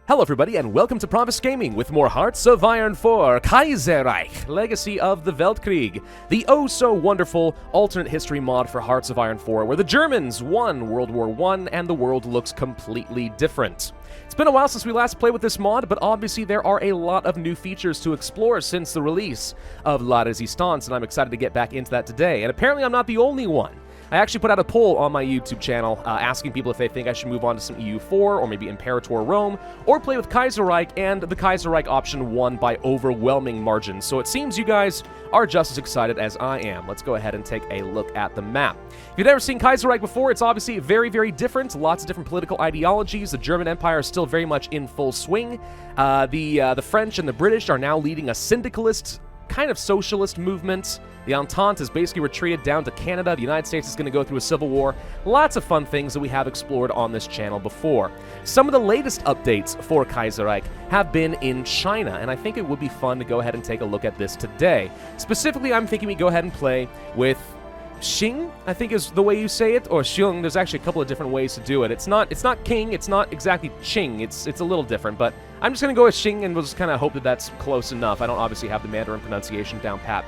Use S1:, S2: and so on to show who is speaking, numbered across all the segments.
S1: Hello everybody and welcome to Pravus Gaming with more Hearts of Iron 4 Kaiserreich, Legacy of the Weltkrieg, the oh-so-wonderful alternate history mod for Hearts of Iron 4 where the Germans won World War I and the world looks completely different. It's been a while since we last played with this mod, but obviously there are a lot of new features to explore since the release of La Resistance, and I'm excited to get back into that today, and apparently I'm not the only one. I actually put out a poll on my YouTube channel asking people if they think I should move on to some EU4 or maybe Imperator Rome or play with Kaiserreich, and the Kaiserreich option won by overwhelming margins. So it seems you guys are just as excited as I am. Let's go ahead and take a look at the map. If you've never seen Kaiserreich before, it's obviously very, very different. Lots of different political ideologies. The German Empire is still very much in full swing. The French and the British are now leading a syndicalist kind of socialist movement. The Entente has basically retreated down to Canada. The United States is going to go through a civil war. Lots of fun things that we have explored on this channel before. Some of the latest updates for Kaiserreich have been in China, and I think it would be fun to go ahead and take a look at this today. Specifically, I'm thinking we go ahead and play with Sheng, I think is the way you say it, or Sheng. There's actually a couple of different ways to do it. It's not King, it's not exactly Qing, it's a little different, but I'm just going to go with Sheng, and we'll just kind of hope that that's close enough. I don't obviously have the Mandarin pronunciation down pat.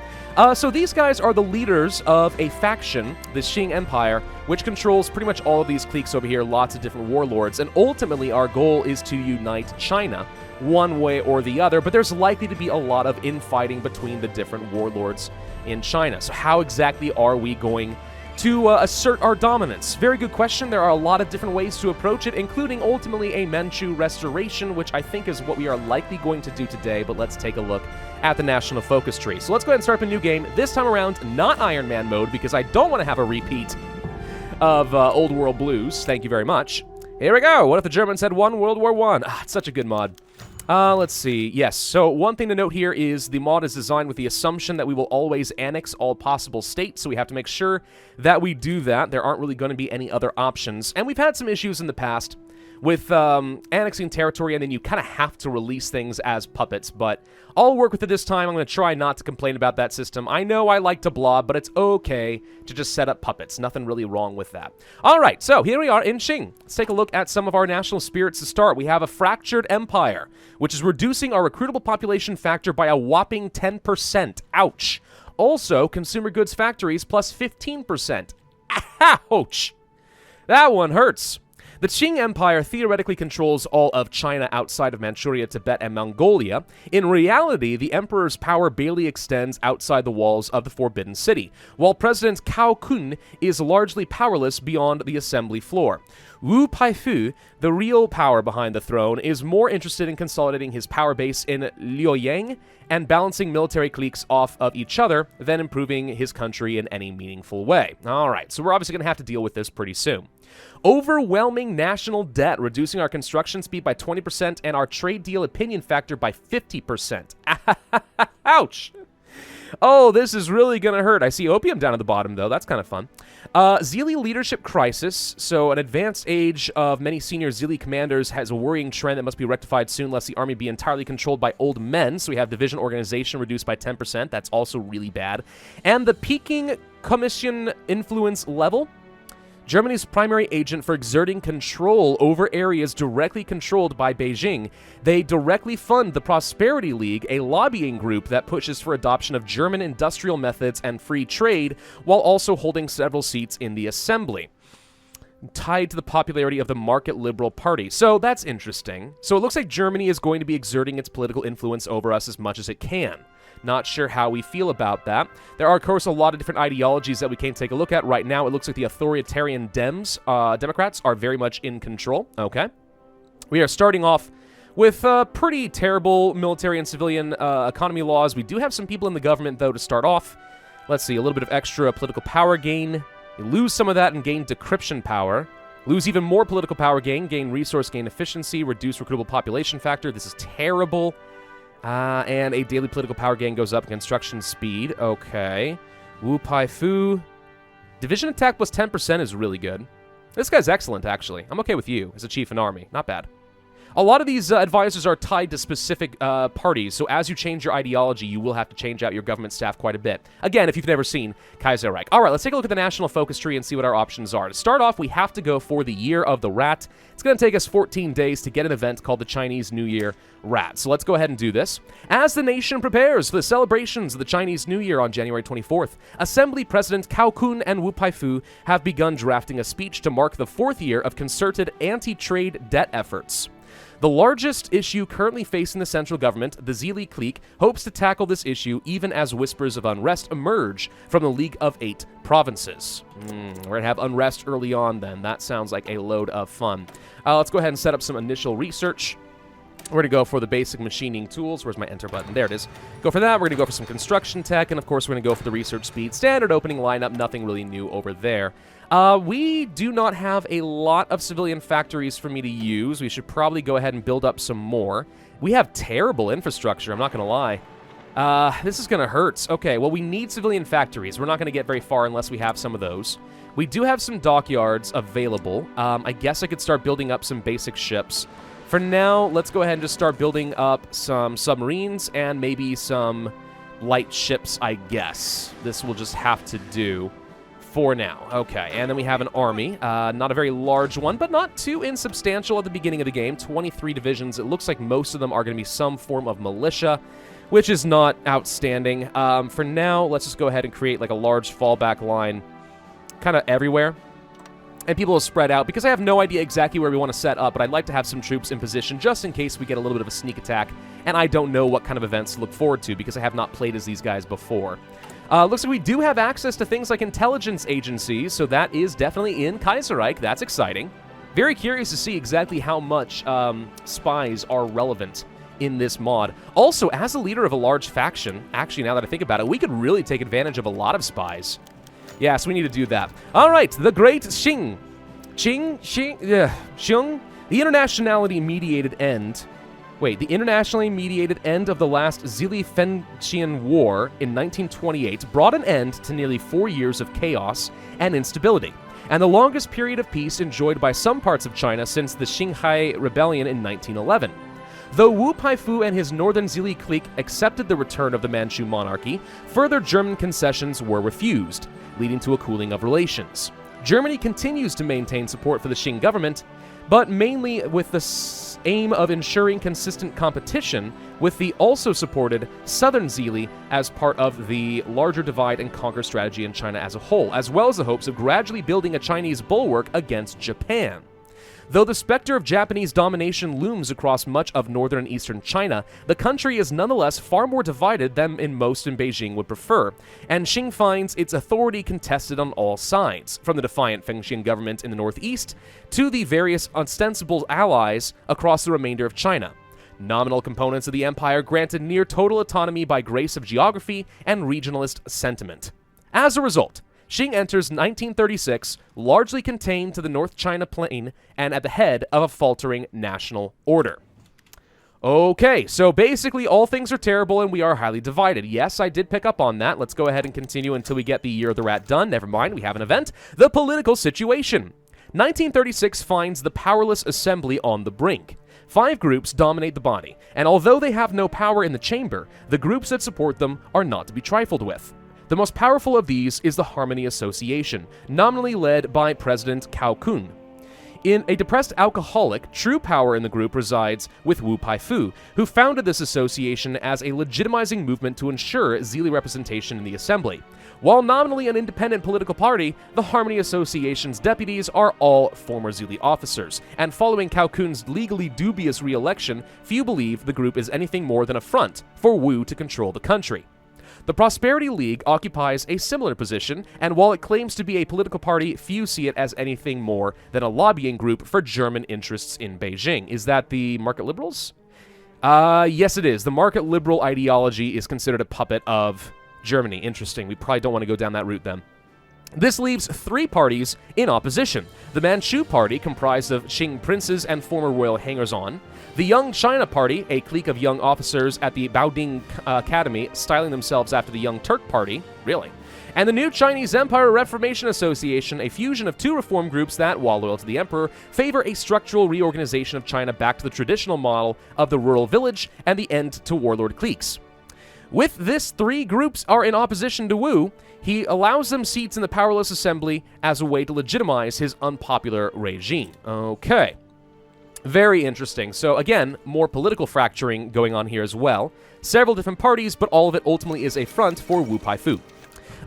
S1: So these guys are the leaders of a faction, the Qing Empire, which controls pretty much all of these cliques over here, lots of different warlords, and ultimately our goal is to unite China one way or the other, but there's likely to be a lot of infighting between the different warlords in China. So how exactly are we going to assert our dominance? Very good question. There are a lot of different ways to approach it, including ultimately a Manchu restoration, which I think is what we are likely going to do today, but let's take a look at the national focus tree. So let's go ahead and start up a new game. This time around, not Iron Man mode, because I don't want to have a repeat of Old World Blues. Thank you very much. Here we go. What if the Germans had won World War I? Ah, it's such a good mod. Let's see. Yes, so one thing to note here is the mod is designed with the assumption that we will always annex all possible states, so we have to make sure that we do that. There aren't really going to be any other options, and we've had some issues in the past with annexing territory, and then you kind of have to release things as puppets, but I'll work with it this time. I'm going to try not to complain about that system. I know I like to blob, but it's okay to just set up puppets. Nothing really wrong with that. All right, so here we are in Qing. Let's take a look at some of our national spirits to start. We have a fractured empire, which is reducing our recruitable population factor by a whopping 10%. Ouch. Also, consumer goods factories plus 15%. Ouch. That one hurts. The Qing Empire theoretically controls all of China outside of Manchuria, Tibet, and Mongolia. In reality, the emperor's power barely extends outside the walls of the Forbidden City, while President Cao Kun is largely powerless beyond the assembly floor. Wu Peifu, the real power behind the throne, is more interested in consolidating his power base in Liueyang and balancing military cliques off of each other than improving his country in any meaningful way. Alright, so we're obviously going to have to deal with this pretty soon. Overwhelming national debt, reducing our construction speed by 20% and our trade deal opinion factor by 50%. Ouch! Oh, this is really going to hurt. I see opium down at the bottom, though. That's kind of fun. Zealey leadership crisis. So an advanced age of many senior Zealey commanders has a worrying trend that must be rectified soon, lest the army be entirely controlled by old men. So we have division organization reduced by 10%. That's also really bad. And the Peking Commission influence level. Germany's primary agent for exerting control over areas directly controlled by Beijing. They directly fund the Prosperity League, a lobbying group that pushes for adoption of German industrial methods and free trade, while also holding several seats in the assembly, tied to the popularity of the Market Liberal Party. So that's interesting. So it looks like Germany is going to be exerting its political influence over us as much as it can. Not sure how we feel about that. There are, of course, a lot of different ideologies that we can take a look at. Right now, it looks like the authoritarian Democrats are very much in control. Okay. We are starting off with pretty terrible military and civilian economy laws. We do have some people in the government, though, to start off. Let's see, a little bit of extra political power gain. You lose some of that and gain decryption power. Lose even more political power gain resource gain efficiency, reduce recruitable population factor. This is terrible. And a daily political power gain goes up. Construction speed. Okay. Wu Peifu. Division attack plus 10% is really good. This guy's excellent, actually. I'm okay with you as a chief in army. Not bad. A lot of these advisors are tied to specific parties, so as you change your ideology, you will have to change out your government staff quite a bit. Again, if you've never seen Kaiserreich. All right, let's take a look at the national focus tree and see what our options are. To start off, we have to go for the Year of the Rat. It's going to take us 14 days to get an event called the Chinese New Year Rat. So let's go ahead and do this. As the nation prepares for the celebrations of the Chinese New Year on January 24th, Assembly President Cao Kun and Wu Peifu have begun drafting a speech to mark the 4th year of concerted anti-trade debt efforts. The largest issue currently facing the central government, the Zealey clique, hopes to tackle this issue even as whispers of unrest emerge from the League of 8 provinces. We're going to have unrest early on then. That sounds like a load of fun. Let's go ahead and set up some initial research. We're going to go for the basic machining tools. Where's my enter button? There it is. Go for that. We're going to go for some construction tech, and of course we're going to go for the research speed. Standard opening lineup, nothing really new over there. We do not have a lot of civilian factories for me to use. We should probably go ahead and build up some more. We have terrible infrastructure, I'm not going to lie. This is going to hurt. Okay, well, we need civilian factories. We're not going to get very far unless we have some of those. We do have some dockyards available. I guess I could start building up some basic ships. For now, let's go ahead and just start building up some submarines and maybe some light ships, I guess. This will just have to do for now. Okay, and then we have an army. Not a very large one, but not too insubstantial at the beginning of the game. 23 divisions. It looks like most of them are going to be some form of militia, which is not outstanding. For now, let's just go ahead and create like a large fallback line kind of everywhere. And people will spread out, because I have no idea exactly where we want to set up, but I'd like to have some troops in position just in case we get a little bit of a sneak attack, and I don't know what kind of events to look forward to, because I have not played as these guys before. Looks like we do have access to things like intelligence agencies, so that is definitely in Kaiserreich. That's exciting. Very curious to see exactly how much spies are relevant in this mod. Also, as a leader of a large faction, actually, now that I think about it, we could really take advantage of a lot of spies. Yeah, so we need to do that. All right, the great Sheng. Sheng? The internationally mediated end. Wait, the internationally mediated end of the last Zealey-Fengtian War in 1928 brought an end to nearly 4 years of chaos and instability, and the longest period of peace enjoyed by some parts of China since the Qinghai Rebellion in 1911. Though Wu Peifu and his northern Zealey clique accepted the return of the Manchu monarchy, further German concessions were refused, leading to a cooling of relations. Germany continues to maintain support for the Qing government, but mainly with the aim of ensuring consistent competition with the also supported southern Zealey as part of the larger divide and conquer strategy in China as a whole, as well as the hopes of gradually building a Chinese bulwark against Japan. Though the specter of Japanese domination looms across much of northern and eastern China, the country is nonetheless far more divided than most in Beijing would prefer, and Qing finds its authority contested on all sides, from the defiant Fengtian government in the northeast to the various ostensible allies across the remainder of China. Nominal components of the empire granted near total autonomy by grace of geography and regionalist sentiment. As a result, Qing enters 1936 largely contained to the North China Plain and at the head of a faltering national order. Okay, so basically all things are terrible and we are highly divided. Yes, I did pick up on that. Let's go ahead and continue until we get the Year of the Rat done. Never mind, we have an event. The political situation. 1936 finds the powerless assembly on the brink. 5 groups dominate the body, and although they have no power in the chamber, the groups that support them are not to be trifled with. The most powerful of these is the Harmony Association, nominally led by President Cao Kun. In a depressed alcoholic, true power in the group resides with Wu Peifu, who founded this association as a legitimizing movement to ensure Zealey representation in the assembly. While nominally an independent political party, the Harmony Association's deputies are all former Zealey officers, and following Cao Kun's legally dubious re-election, few believe the group is anything more than a front for Wu to control the country. The Prosperity League occupies a similar position, and while it claims to be a political party, few see it as anything more than a lobbying group for German interests in Beijing. Is that the market liberals? Yes, it is. The market liberal ideology is considered a puppet of Germany. Interesting. We probably don't want to go down that route then. This leaves 3 parties in opposition. The Manchu Party, comprised of Qing princes and former royal hangers-on. The Young China Party, a clique of young officers at the Baoding Academy, styling themselves after the Young Turk Party. Really? And the new Chinese Empire Reformation Association, a fusion of two reform groups that, while loyal to the emperor, favor a structural reorganization of China back to the traditional model of the rural village and the end to warlord cliques. With this, three groups are in opposition to Wu. He allows them seats in the powerless assembly as a way to legitimize his unpopular regime. Okay. Very interesting. So again, more political fracturing going on here as well. Several different parties, but all of it ultimately is a front for Wu Paifu.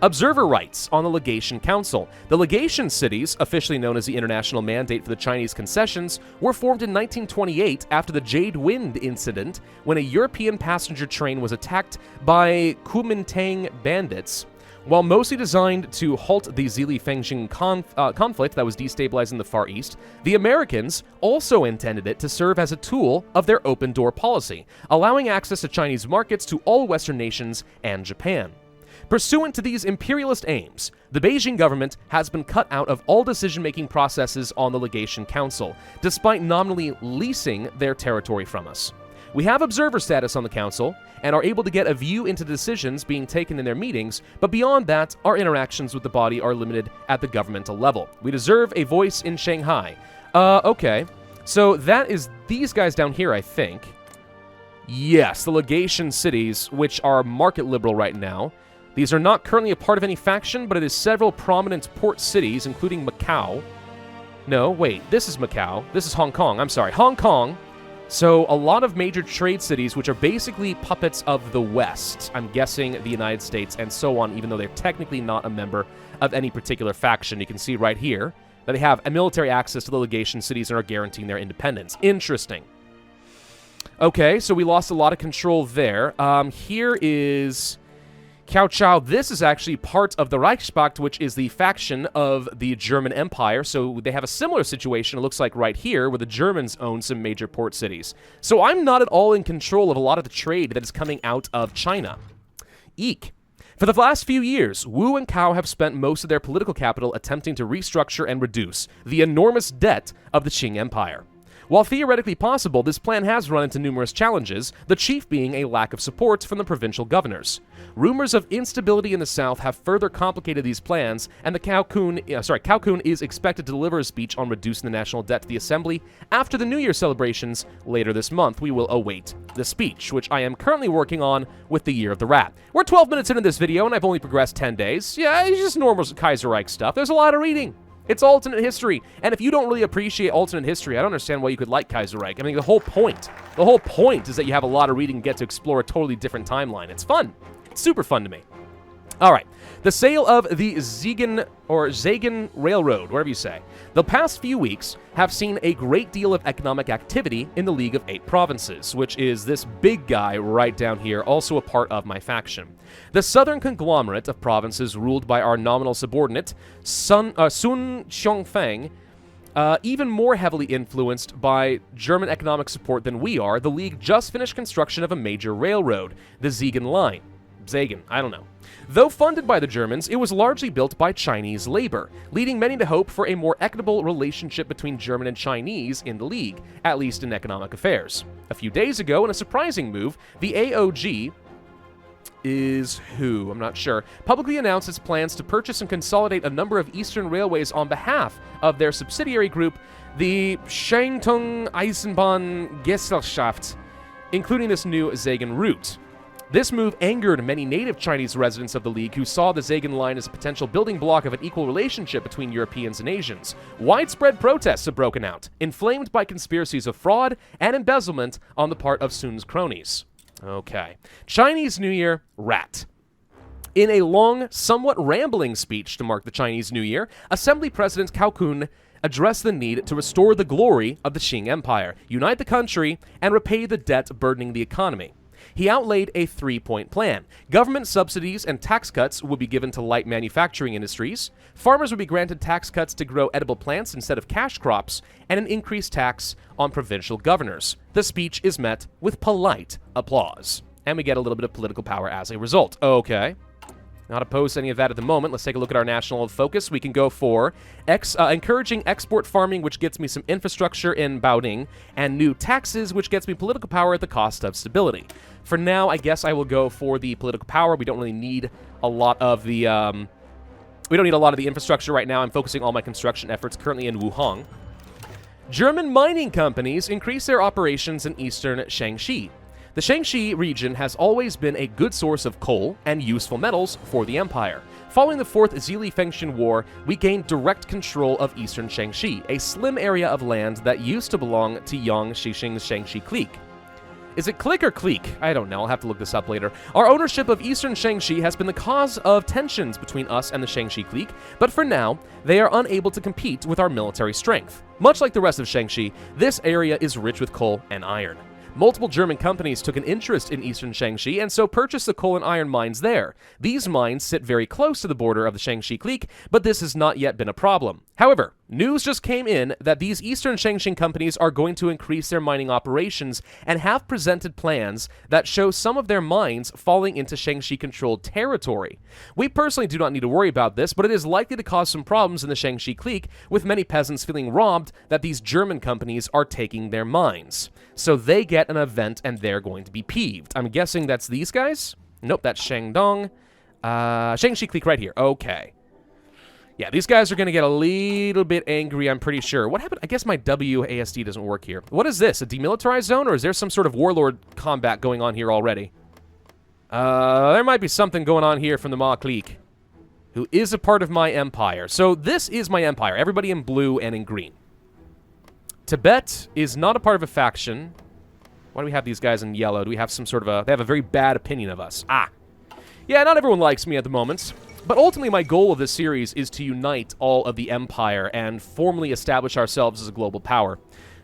S1: Observer rights on the Legation Council. The Legation cities, officially known as the International Mandate for the Chinese Concessions, were formed in 1928 after the Jade Wind incident, when a European passenger train was attacked by Kuomintang bandits. While mostly designed to halt the Zealey-Fengjing conflict that was destabilizing the Far East, the Americans also intended it to serve as a tool of their open-door policy, allowing access to Chinese markets to all Western nations and Japan. Pursuant to these imperialist aims, the Beijing government has been cut out of all decision-making processes on the Legation Council, despite nominally leasing their territory from us. We have observer status on the council, and are able to get a view into decisions being taken in their meetings, but beyond that, our interactions with the body are limited at the governmental level. We deserve a voice in Shanghai. Okay. So that is these guys down here, I think. Yes, the Legation cities, which are market liberal right now. These are not currently a part of any faction, but it is several prominent port cities, including Macau. No, wait, this is Macau. This is Hong Kong. I'm sorry, Hong Kong. So a lot of major trade cities, which are basically puppets of the West. I'm guessing the United States and so on, even though they're technically not a member of any particular faction. You can see right here that they have a military access to the Legation cities and are guaranteeing their independence. Interesting. Okay, so we lost a lot of control there. Here is Cao Cao. This is actually part of the Reichspakt, which is the faction of the German Empire. So they have a similar situation, it looks like right here, where the Germans own some major port cities. So I'm not at all in control of a lot of the trade that is coming out of China. Eek. For the last few years, Wu and Cao have spent most of their political capital attempting to restructure and reduce the enormous debt of the Qing Empire. While theoretically possible, this plan has run into numerous challenges, the chief being a lack of support from the provincial governors. Rumors of instability in the south have further complicated these plans, and Cao Kun is expected to deliver a speech on reducing the national debt to the assembly after the New Year celebrations later this month. We will await the speech, which I am currently working on with the Year of the Rat. We're 12 minutes into this video, and I've only progressed 10 days. Yeah, it's just normal Kaiserreich stuff. There's a lot of reading. It's alternate history, and if you don't really appreciate alternate history, I don't understand why you could like Kaiserreich. I mean, the whole point is that you have a lot of reading and get to explore a totally different timeline. It's fun. It's super fun to me. All right, the sale of the Zhagan Railroad, whatever you say. The past few weeks have seen a great deal of economic activity in the League of Eight Provinces, which is this big guy right down here, also a part of my faction. The southern conglomerate of provinces ruled by our nominal subordinate, Sun Xiongfeng, even more heavily influenced by German economic support than we are, the League just finished construction of a major railroad, the Zhagan Line. Zhagan, I don't know. Though funded by the Germans, it was largely built by Chinese labor, leading many to hope for a more equitable relationship between German and Chinese in the League, at least in economic affairs. A few days ago, in a surprising move, the AOG is who? I'm not sure. Publicly announced its plans to purchase and consolidate a number of eastern railways on behalf of their subsidiary group, the Shangdong Eisenbahn Gesellschaft, including this new Zhagan route. This move angered many native Chinese residents of the League who saw the Zhagan Line as a potential building block of an equal relationship between Europeans and Asians. Widespread protests have broken out, inflamed by conspiracies of fraud and embezzlement on the part of Sun's cronies. Okay. Chinese New Year, rat. In a long, somewhat rambling speech to mark the Chinese New Year, Assembly President Cao Kun addressed the need to restore the glory of the Qing Empire, unite the country, and repay the debt burdening the economy. He outlaid a three-point plan. Government subsidies and tax cuts would be given to light manufacturing industries, farmers would be granted tax cuts to grow edible plants instead of cash crops, and an increased tax on provincial governors. The speech is met with polite applause, and we get a little bit of political power as a result. Okay. Not opposed to any of that at the moment. Let's take a look at our national focus. We can go for encouraging export farming, which gets me some infrastructure in Baoding, and new taxes, which gets me political power at the cost of stability. For now, I guess I will go for the political power. We don't really need a lot of the infrastructure right now. I'm focusing all my construction efforts currently in Wuhan. German mining companies increase their operations in eastern Shaanxi. The Shaanxi region has always been a good source of coal and useful metals for the empire. Following the Fourth Zealey-Fengtian War, we gained direct control of eastern Shaanxi, a slim area of land that used to belong to Yang Shixing's Shaanxi clique. Is it clique or clique? I don't know. I'll have to look this up later. Our ownership of eastern Shaanxi has been the cause of tensions between us and the Shaanxi clique, but for now, they are unable to compete with our military strength. Much like the rest of Shaanxi, this area is rich with coal and iron. Multiple German companies took an interest in eastern Shaanxi and so purchased the coal and iron mines there. These mines sit very close to the border of the Shaanxi clique, but this has not yet been a problem. However, news just came in that these eastern Shaanxi companies are going to increase their mining operations and have presented plans that show some of their mines falling into Shaanxi-controlled territory. We personally do not need to worry about this, but it is likely to cause some problems in the Shaanxi clique, with many peasants feeling robbed that these German companies are taking their mines. So they get an event and they're going to be peeved. I'm guessing that's these guys? Nope, that's Shangdong. Shaanxi clique right here. Okay. Yeah, these guys are going to get a little bit angry, I'm pretty sure. What happened? I guess my WASD doesn't work here. What is this? A demilitarized zone, or is there some sort of warlord combat going on here already? There might be something going on here from the Ma clique, who is a part of my empire. So this is my empire. Everybody in blue and in green. Tibet is not a part of a faction. Why do we have these guys in yellow? Do we have some sort of they have a very bad opinion of us. Yeah, not everyone likes me at the moment. But ultimately, my goal of this series is to unite all of the empire and formally establish ourselves as a global power.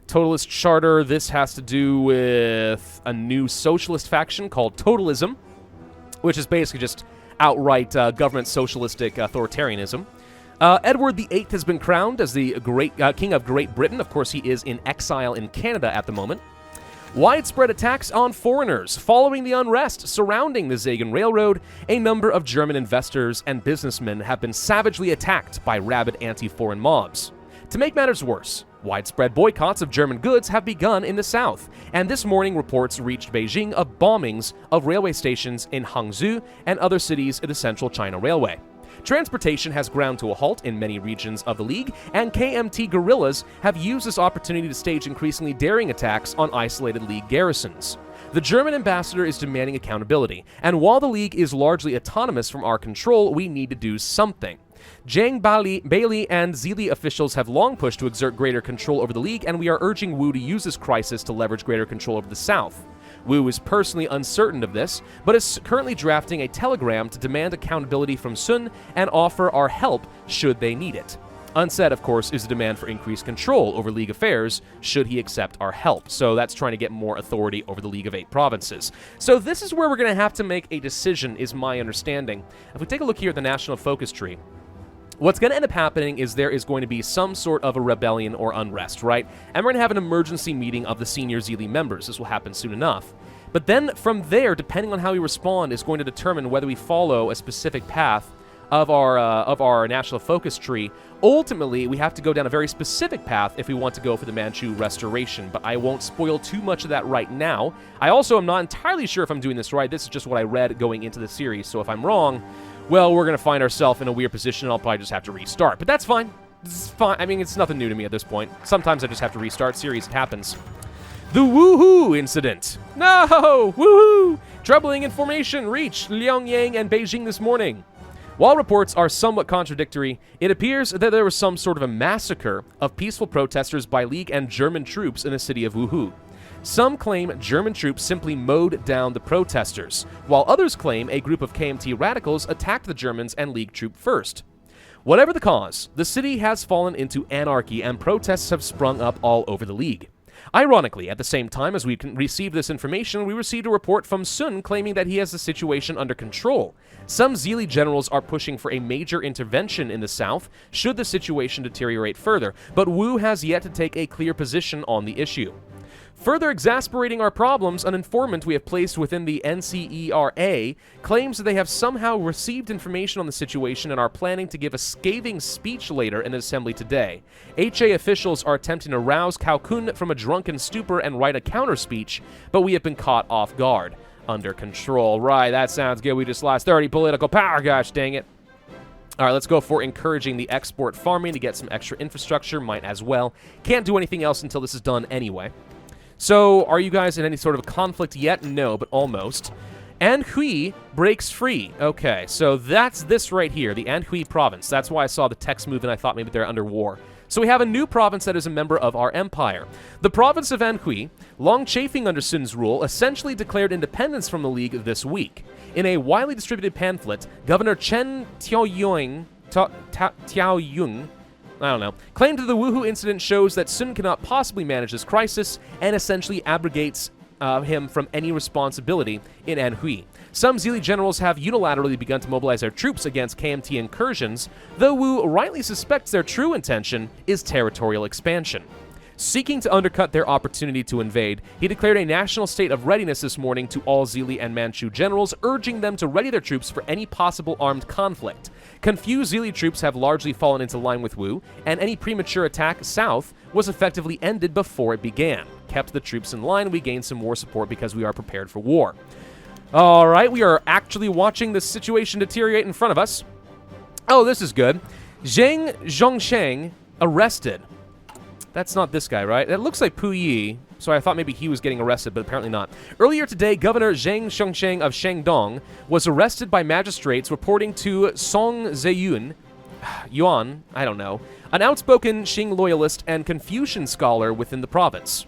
S1: Totalist Charter, this has to do with a new socialist faction called Totalism, which is basically just outright government socialistic authoritarianism. Edward VIII has been crowned as the King of Great Britain. Of course, he is in exile in Canada at the moment. Widespread attacks on foreigners. Following the unrest surrounding the Zagan Railroad, a number of German investors and businessmen have been savagely attacked by rabid anti-foreign mobs. To make matters worse, widespread boycotts of German goods have begun in the south, and this morning reports reached Beijing of bombings of railway stations in Hangzhou and other cities in the Central China Railway. Transportation has ground to a halt in many regions of the League, and KMT guerrillas have used this opportunity to stage increasingly daring attacks on isolated League garrisons. The German ambassador is demanding accountability, and while the League is largely autonomous from our control, we need to do something. Zhang, Bailey, and Zealey officials have long pushed to exert greater control over the League, and we are urging Wu to use this crisis to leverage greater control over the South. Wu is personally uncertain of this, but is currently drafting a telegram to demand accountability from Sun and offer our help should they need it. Unsaid, of course, is a demand for increased control over League affairs should he accept our help. So that's trying to get more authority over the League of 8 provinces. So this is where we're going to have to make a decision, is my understanding. If we take a look here at the national focus tree, what's going to end up happening is there is going to be some sort of a rebellion or unrest, right? And we're going to have an emergency meeting of the senior Zealey members. This will happen soon enough. But then from there, depending on how we respond, is going to determine whether we follow a specific path of our national focus tree. Ultimately, we have to go down a very specific path if we want to go for the Manchu restoration, but I won't spoil too much of that right now. I also am not entirely sure if I'm doing this right. This is just what I read going into the series, so if I'm wrong, well, we're going to find ourselves in a weird position, and I'll probably just have to restart. But that's fine. It's fine. I mean, it's nothing new to me at this point. Sometimes I just have to restart series. It happens. The Woohoo incident. No! Woohoo! Troubling information reached Liaoyang and Beijing this morning. While reports are somewhat contradictory, it appears that there was some sort of a massacre of peaceful protesters by League and German troops in the city of Wuhu. Some claim German troops simply mowed down the protesters, while others claim a group of KMT radicals attacked the Germans and League troop first. Whatever the cause, the city has fallen into anarchy and protests have sprung up all over the League. Ironically, at the same time as we received this information, we received a report from Sun claiming that he has the situation under control. Some Zealey generals are pushing for a major intervention in the south should the situation deteriorate further, but Wu has yet to take a clear position on the issue. Further exasperating our problems, an informant we have placed within the NCERA claims that they have somehow received information on the situation and are planning to give a scathing speech later in the assembly today. HA officials are attempting to rouse Cao Kun from a drunken stupor and write a counter speech, but we have been caught off guard. Under control. Right, that sounds good. We just lost 30 political power, gosh dang it. All right, let's go for encouraging the export farming to get some extra infrastructure. Might as well. Can't do anything else until this is done anyway. So, are you guys in any sort of conflict yet? No, but almost. Anhui breaks free. Okay, so that's this right here, the Anhui province. That's why I saw the text move and I thought maybe they're under war. So we have a new province that is a member of our empire. The province of Anhui, long chafing under Sun's rule, essentially declared independence from the League this week. In a widely distributed pamphlet, Governor Chen Tiaoyung, I don't know, claimed that the Wuhu incident shows that Sun cannot possibly manage this crisis and essentially abrogates him from any responsibility in Anhui. Some Zealey generals have unilaterally begun to mobilize their troops against KMT incursions, though Wu rightly suspects their true intention is territorial expansion. Seeking to undercut their opportunity to invade, he declared a national state of readiness this morning to all Zealey and Manchu generals, urging them to ready their troops for any possible armed conflict. Confused Zealey troops have largely fallen into line with Wu, and any premature attack south was effectively ended before it began. Kept the troops in line, we gained some more support because we are prepared for war. All right, we are actually watching this situation deteriorate in front of us. Oh, this is good. Sheng arrested. That's not this guy, right? It looks like Puyi, so I thought maybe he was getting arrested, but apparently not. Earlier today, Governor Zhang Sheng of Shangdong was arrested by magistrates reporting to Song Zeyun, Yuan, I don't know, an outspoken Qing loyalist and Confucian scholar within the province.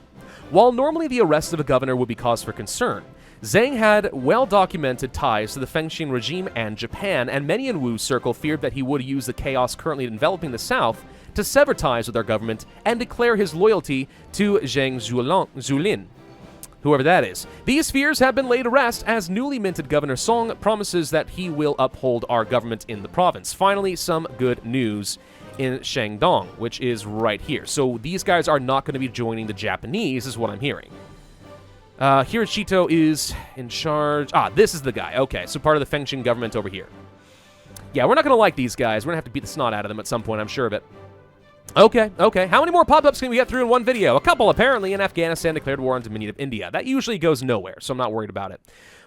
S1: While normally the arrest of a governor would be cause for concern, Zhang had well-documented ties to the Fengxin regime and Japan, and many in Wu's circle feared that he would use the chaos currently enveloping the South to sever ties with our government and declare his loyalty to Zheng Zulin, whoever that is. These fears have been laid to rest as newly minted Governor Song promises that he will uphold our government in the province. Finally, some good news in Shangdong, which is right here. So these guys are not going to be joining the Japanese, is what I'm hearing. Hiroshito is in charge. Ah, this is the guy. Okay, so part of the Fengxin government over here. Yeah, we're not going to like these guys. We're going to have to beat the snot out of them at some point, I'm sure of it. Okay. How many more pop-ups can we get through in one video? A couple, apparently, and Afghanistan declared war on Dominion of India. That usually goes nowhere, so I'm not worried about it.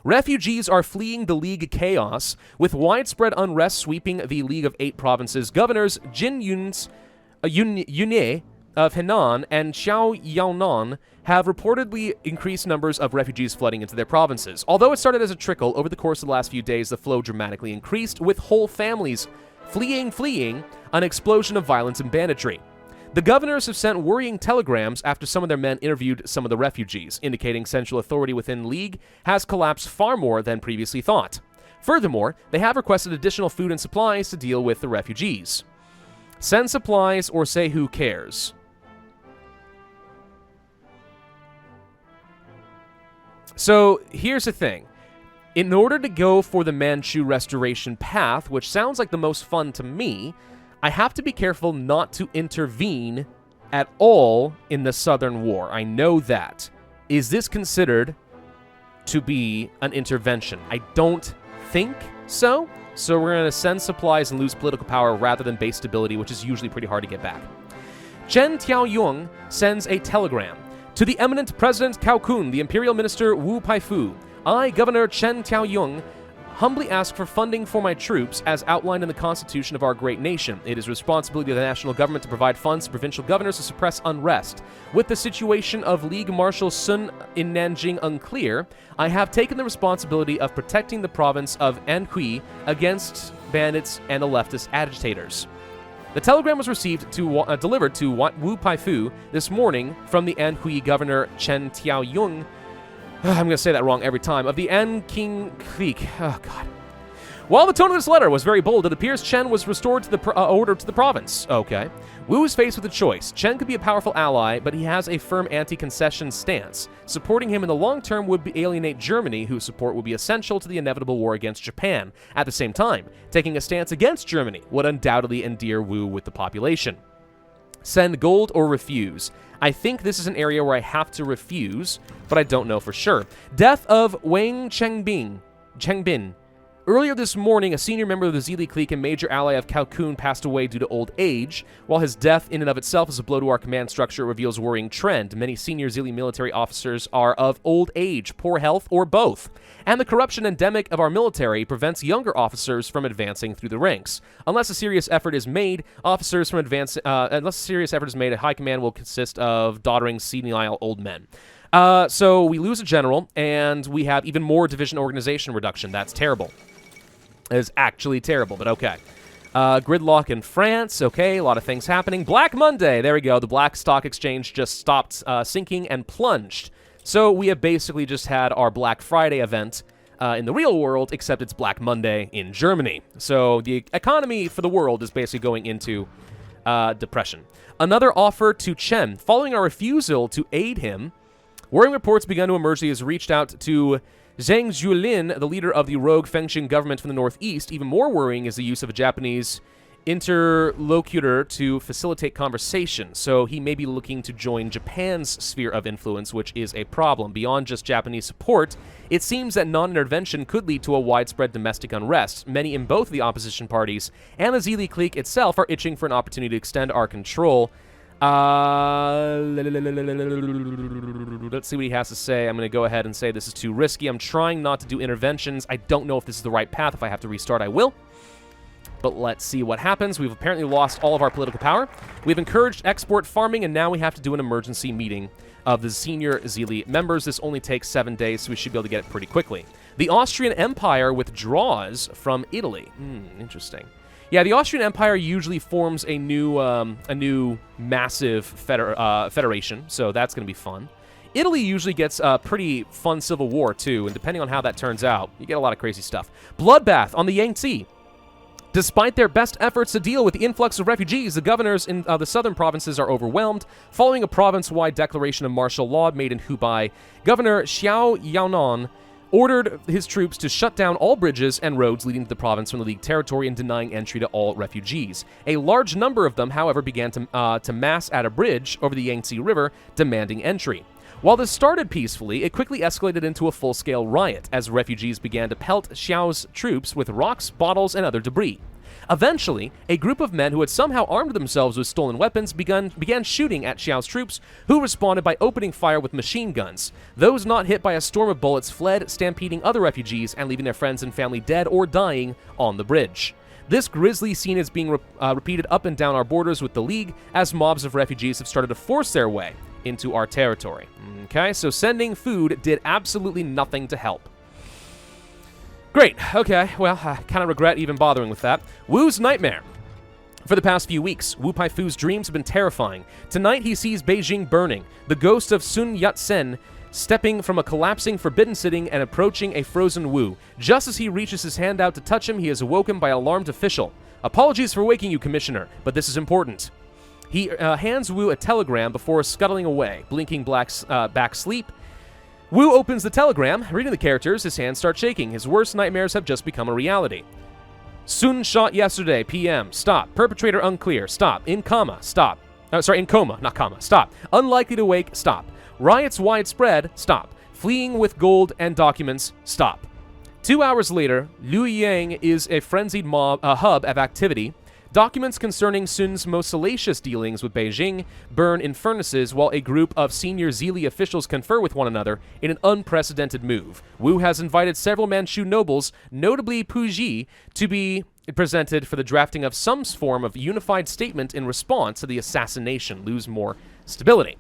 S1: Refugees are fleeing the League chaos, with widespread unrest sweeping the League of 8 provinces. Governors Jin Yunye of Henan and Xiao Yaonan have reportedly increased numbers of refugees flooding into their provinces. Although it started as a trickle, over the course of the last few days, the flow dramatically increased, with whole families fleeing, an explosion of violence and banditry. The governors have sent worrying telegrams after some of their men interviewed some of the refugees, indicating central authority within League has collapsed far more than previously thought. Furthermore, they have requested additional food and supplies to deal with the refugees. Send supplies or say who cares. So, here's the thing. In order to go for the Manchu restoration path, which sounds like the most fun to me, I have to be careful not to intervene at all in the Southern War. I know that. Is this considered to be an intervention? I don't think so. So we're going to send supplies and lose political power rather than base stability, which is usually pretty hard to get back. Chen Tiaoyung sends a telegram. To the eminent President Cao Kun, the Imperial Minister Wu Paifu, I, Governor Chen Tiaoyung, humbly ask for funding for my troops as outlined in the Constitution of our great nation. It is responsibility of the national government to provide funds to provincial governors to suppress unrest. With the situation of League Marshal Sun in Nanjing unclear, I have taken the responsibility of protecting the province of Anhui against bandits and the leftist agitators. The telegram was delivered to Wu Paifu this morning from the Anhui Governor Chen Tiaoyung. I'm going to say that wrong every time. Of the Qing Creek. Oh, God. While the tone of this letter was very bold, it appears Chen was restored to the order to the province. Okay. Wu is faced with a choice. Chen could be a powerful ally, but he has a firm anti-concession stance. Supporting him in the long term would alienate Germany, whose support would be essential to the inevitable war against Japan. At the same time, taking a stance against Germany would undoubtedly endear Wu with the population. Send gold or refuse. I think this is an area where I have to refuse, but I don't know for sure. Death of Wang Chengbin. Earlier this morning, a senior member of the Zealey clique and major ally of Cao Kun passed away due to old age. While his death in and of itself is a blow to our command structure, it reveals a worrying trend. Many senior Zealey military officers are of old age, poor health, or both. And the corruption endemic of our military prevents younger officers from advancing through the ranks. Unless a serious effort is made, a high command will consist of doddering, senile old men. So we lose a general, and we have even more division organization reduction. That's terrible. It is actually terrible, but okay. Gridlock in France. Okay, a lot of things happening. Black Monday. There we go. The Black Stock Exchange just stopped sinking and plunged. So we have basically just had our Black Friday event in the real world, except it's Black Monday in Germany. So the economy for the world is basically going into depression. Another offer to Cheng. Following our refusal to aid him, worrying reports begun to emerge. He has reached out to Zhang Julin, the leader of the rogue Fengtian government from the northeast. Even more worrying is the use of a Japanese interlocutor to facilitate conversation. So he may be looking to join Japan's sphere of influence, which is a problem. Beyond just Japanese support, it seems that non-intervention could lead to a widespread domestic unrest. Many in both the opposition parties and the Zealey clique itself are itching for an opportunity to extend our control. Let's see what he has to say. I'm going to go ahead and say this is too risky. I'm trying not to do interventions. I don't know if this is the right path. If I have to restart, I will. But let's see what happens. We've apparently lost all of our political power. We've encouraged export farming, and now we have to do an emergency meeting of the senior Zealey members. This only takes 7 days, so we should be able to get it pretty quickly. The Austrian Empire withdraws from Italy. Interesting. Yeah, the Austrian Empire usually forms a new massive federation, so that's going to be fun. Italy usually gets a pretty fun civil war, too, and depending on how that turns out, you get a lot of crazy stuff. Bloodbath on the Yangtze. Despite their best efforts to deal with the influx of refugees, the governors in the southern provinces are overwhelmed. Following a province-wide declaration of martial law made in Hubei, Governor Xiao Yaonan ordered his troops to shut down all bridges and roads leading to the province from the League territory and denying entry to all refugees. A large number of them, however, began to mass at a bridge over the Yangtze River, demanding entry. While this started peacefully, it quickly escalated into a full-scale riot as refugees began to pelt Xiao's troops with rocks, bottles, and other debris. Eventually, a group of men who had somehow armed themselves with stolen weapons began shooting at Xiao's troops, who responded by opening fire with machine guns. Those not hit by a storm of bullets fled, stampeding other refugees and leaving their friends and family dead or dying on the bridge. This grisly scene is being repeated up and down our borders with the League as mobs of refugees have started to force their way into our territory. Okay, so sending food did absolutely nothing to help. Great, okay, well, I kind of regret even bothering with that. Wu's nightmare. For the past few weeks, Wu Paifu's dreams have been terrifying. Tonight he sees Beijing burning, the ghost of Sun Yat-sen stepping from a collapsing forbidden city and approaching a frozen Wu. Just as he reaches his hand out to touch him, he is awoken by an alarmed official. Apologies for waking you, Commissioner, but this is important. He hands Wu a telegram before scuttling away, blinking back sleep. Wu opens the telegram. Reading the characters, his hands start shaking. His worst nightmares have just become a reality. Sun shot yesterday, PM. Stop. Perpetrator unclear. Stop. In coma. Stop. In coma, not comma. Stop. Unlikely to wake. Stop. Riots widespread. Stop. Fleeing with gold and documents. Stop. 2 hours later, Luoyang is a frenzied hub of activity. Documents concerning Sun's most salacious dealings with Beijing burn in furnaces while a group of senior Zealey officials confer with one another in an unprecedented move. Wu has invited several Manchu nobles, notably Puji, to be presented for the drafting of some form of unified statement in response to the assassination. Lose more stability.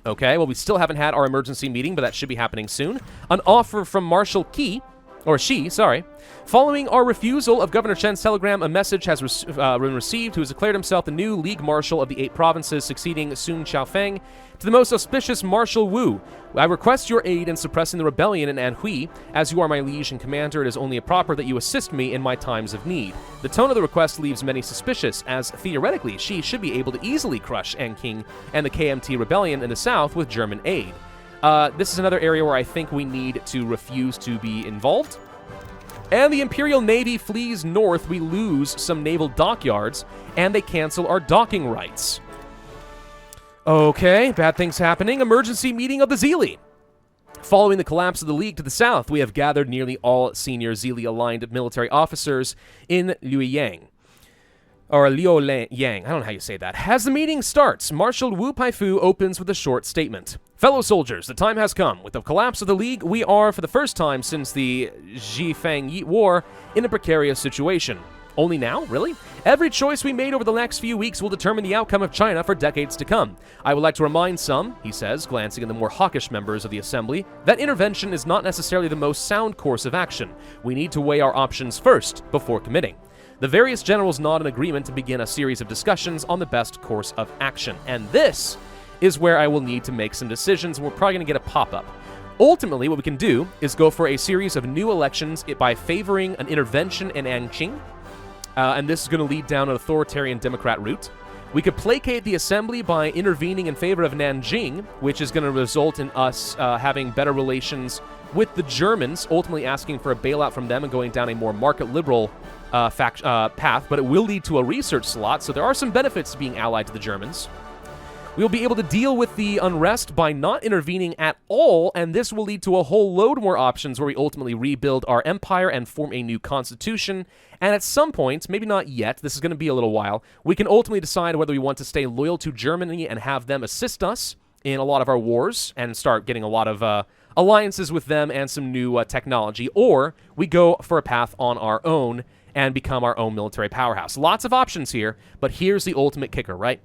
S1: Okay, well, we still haven't had our emergency meeting, but that should be happening soon. An offer from Marshal Xi, sorry. Following our refusal of Governor Chen's telegram, a message has been received who has declared himself the new League Marshal of the 8 provinces, succeeding Sun Xiaofeng to the most auspicious Marshal Wu. I request your aid in suppressing the rebellion in Anhui. As you are my liege and commander, it is only proper that you assist me in my times of need. The tone of the request leaves many suspicious, as theoretically Xi should be able to easily crush Anqing and the KMT rebellion in the south with German aid. This is another area where I think we need to refuse to be involved. And the Imperial Navy flees north. We lose some naval dockyards, and they cancel our docking rights. Okay, bad things happening. Emergency meeting of the Zealey. Following the collapse of the League to the south, we have gathered nearly all senior Zealey-aligned military officers in Liuyang. Or Liuyang, I don't know how you say that. As the meeting starts, Marshal Wu Paifu opens with a short statement. Fellow soldiers, the time has come. With the collapse of the League, we are, for the first time since the Zhifeng War, in a precarious situation. Only now? Really? Every choice we made over the next few weeks will determine the outcome of China for decades to come. I would like to remind some, he says, glancing at the more hawkish members of the assembly, that intervention is not necessarily the most sound course of action. We need to weigh our options first, before committing. The various generals nod in agreement to begin a series of discussions on the best course of action. And this is where I will need to make some decisions, and we're probably going to get a pop-up. Ultimately, what we can do is go for a series of new elections by favoring an intervention in Anqing, and this is going to lead down an authoritarian Democrat route. We could placate the assembly by intervening in favor of Nanjing, which is going to result in us having better relations with the Germans, ultimately asking for a bailout from them and going down a more market-liberal path, but it will lead to a research slot, so there are some benefits to being allied to the Germans. We'll be able to deal with the unrest by not intervening at all, and this will lead to a whole load more options where we ultimately rebuild our empire and form a new constitution. And at some point, maybe not yet, this is going to be a little while, we can ultimately decide whether we want to stay loyal to Germany and have them assist us in a lot of our wars and start getting a lot of alliances with them and some new technology, or we go for a path on our own and become our own military powerhouse. Lots of options here, but here's the ultimate kicker, right?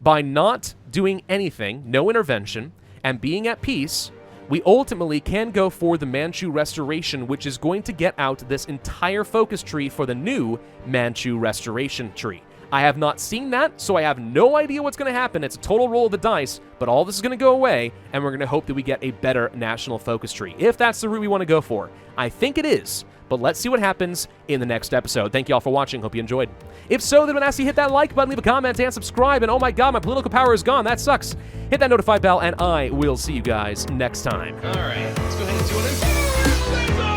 S1: By not doing anything, no intervention, and being at peace, we ultimately can go for the Manchu Restoration, which is going to get out this entire focus tree for the new Manchu Restoration tree. I have not seen that, so I have no idea what's going to happen. It's a total roll of the dice, but all this is going to go away, and we're going to hope that we get a better national focus tree, if that's the route we want to go for. I think it is, but let's see what happens in the next episode. Thank you all for watching. Hope you enjoyed. If so, then when I ask you hit that like button, leave a comment, and subscribe. And oh my god, my political power is gone. That sucks. Hit that notify bell, and I will see you guys next time.
S2: All right, let's go ahead and do it.